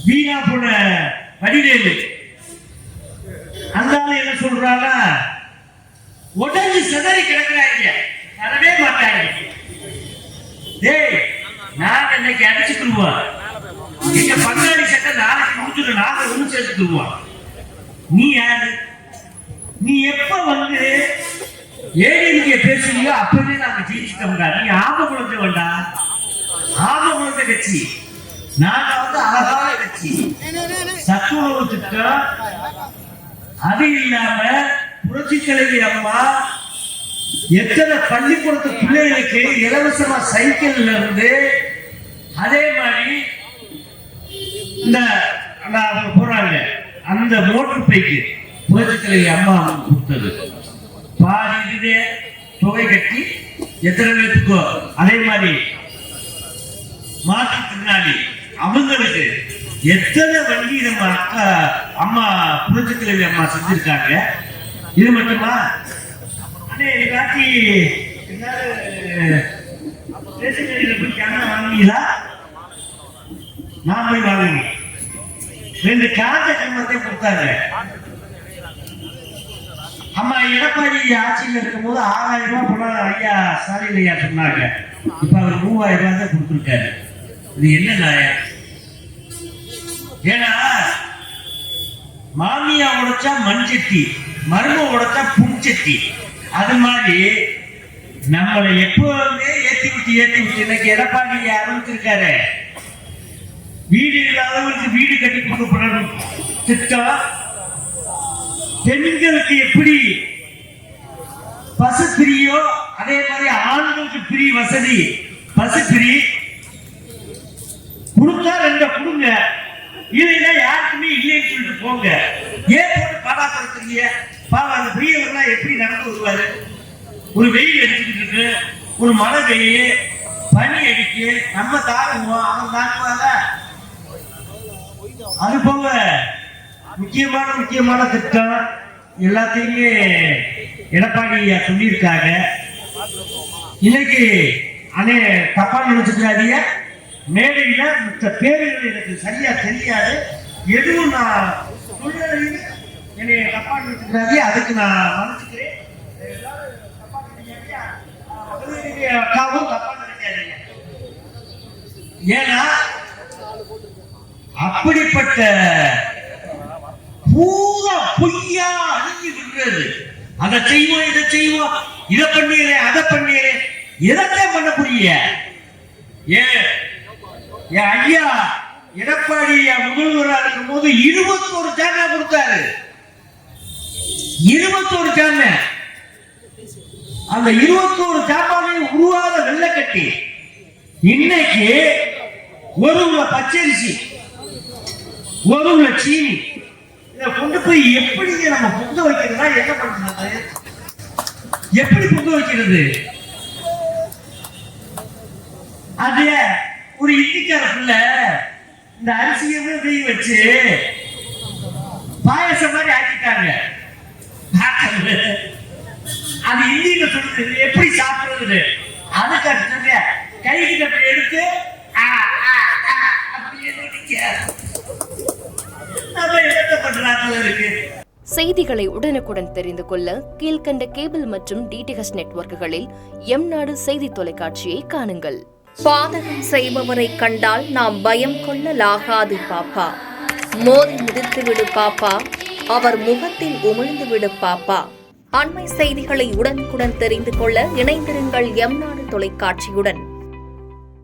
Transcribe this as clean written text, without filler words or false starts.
வீணா போன வடிவேலு அந்த என்ன சொல்றாங்க, உடஞ்சு சிதறி கிடக்குறாங்க, தரவே மாட்டாங்க. டேய் நாங்க இன்னைக்கு அடிச்சுக்கிடுவோம், எங்க பங்காளி சட்டை நாளைக்கு முடிச்சுட்டு நாங்க ஒண்ணு சேர்த்துக்குவோம். நீ யாரு? நீ எப்ப வந்து ஏடிஎம்கே பேசுறீங்களோ அப்பவே நாங்க ஜெயிச்சுட்டோம்டா. நீ ஆபகுலத்தை வேண்டாம், ஆபகுலத்தை கட்சி. நாங்க வந்து அழகான கட்சி. சத்துணவு திட்டம், அது இல்லாம புரட்சி தலைவி அம்மா எத்தனை பள்ளிக்கூடத்து பிள்ளைகளுக்கு இலவசமா சைக்கிள்ல இருந்து, அதே மாதிரி இந்த அவங்க போறாங்க அந்த மோட்டர் பைக்கு புரட்சி தலைவி அம்மா கொடுத்தது. பாதி தொகை கட்டி எத்தனை பேருக்கோ, அதே மாதிரி மாற்றுத்திறனாளி அவங்களுக்கு எத்தனை வண்டி நம்ம அக்கா அம்மா புரட்சி தலைவி அம்மா செஞ்சிருக்காங்க. இது மட்டுமா, காட்டி வாங்கினீங்களா? நான் போய் வாங்கினேன். 2 காஞ்ச கம்பத்தை கொடுத்தாங்க. அம்மா எடப்பாடி ஆட்சியில் இருக்கும் போது 6000 ரூபாய் பணம் ஐயா ஸ்டாலின் ஐயா சொன்னாங்க. இப்ப அவர் 3000 ரூபாய் தான் கொடுத்துருக்காரு. இது என்ன நியாயம்? ஏன்னா மாமியா உடைச்சா மண்சட்டி, மரும உடைச்சா புண்சட்டி. அது மாதிரி நம்மளை எப்பவுமே ஏத்தி விட்டு இன்னைக்கு எடப்பாடி ஆரம்பிச்சிருக்காரு. வீடு இல்லாதவங்களுக்கு வீடு கட்டி கொடுக்கப்படணும் திட்டம். பெண்களுக்கு எப்படி பசு பிரியோ அதே மாதிரி ஆண்களுக்கு பிரி வசதி, பசு பிரி கொடுத்தா 2 கொடுங்க, இல்லைன்னா யாருக்குமே இல்லைன்னு சொல்லிட்டு போங்க. ஏன் போட்டு பாடாப்படுத்துறீங்க? பாவம் அந்த பெரியவர்லாம் எப்படி நடந்து வருவாரு? ஒரு வெயில் அடிச்சுக்கிட்டு இருக்கு, ஒரு மழை பெய்ய, பனி அடிக்கு, நம்ம தாங்குவோம், அவன் தாங்குவாங்க. அது போக முக்கியமான திட்டம் எல்லாத்தையுமே எடப்பாடி சொல்லியிருக்காங்க. இன்னைக்கு அனே தப்பா நினைச்சுக்காதீங்க, மேடையில மற்ற பேர்கள் எனக்கு சரியா தெரியாது, எதுவும் நான் சொல்றேன் என்னை தப்பா நினைச்சுக்காதீங்க, அதுக்கு நான் மன்னிச்சுக்கிறேன். அக்காவும் தப்பா நினைக்காதீங்க. ஏன்னா அப்படிப்பட்ட பூரா பொய்யா அழிஞ்சு விடுறது. அதை செய்வோம், இதை செய்வோம், இதை பண்ணிடுறேன், அதை பண்ணிடுறேன், எதத்தான் பண்ண புரிய? ஏன் ஐயா எடப்பாடி முதல்வராக இருக்கும் போது 21 சேனலை கொடுத்தாரு. 21 சேனல். அந்த 21 சாப்பாடையும் உருவாத வெள்ளக்கட்டி இன்னைக்கு ஒரு பச்சரிசி, ஒரு சீனி, இதை கொண்டு போய் எப்படி நம்ம பொங்க வைக்கிறதா? என்ன பண்றது? எப்படி பொங்க வைக்கிறது? அது ஒரு இந்திக்கார பிள்ள இந்த அரிசியமே வெய் வச்சு பாயசம் மாதிரி ஆக்கிட்டாங்க. அது இந்தியில சொல்லுது எப்படி சாப்பிடுறது. அதுக்கு அடுத்தது கைக்கு கட்டை எடுத்து செய்திகளை உடனுக்குடன் தெரிந்து கொள்ள கீழ்கண்ட கேபிள் மற்றும் டிடிஎச் நெட்வொர்க்குகளில் எம்நாடு செய்தி தொலைக்காட்சியை காணுங்கள். பாதகம் செய்பவரை கண்டால் நாம் பயம் கொள்ளலாகாது பாப்பா. மோதி மிதித்துவிடு பாப்பா, அவர் முகத்தில் உமிழ்ந்துவிடு பாப்பா. அண்மை செய்திகளை உடனுக்குடன் தெரிந்து கொள்ள இணைந்திருங்கள் எம்நாடு தொலைக்காட்சியுடன்.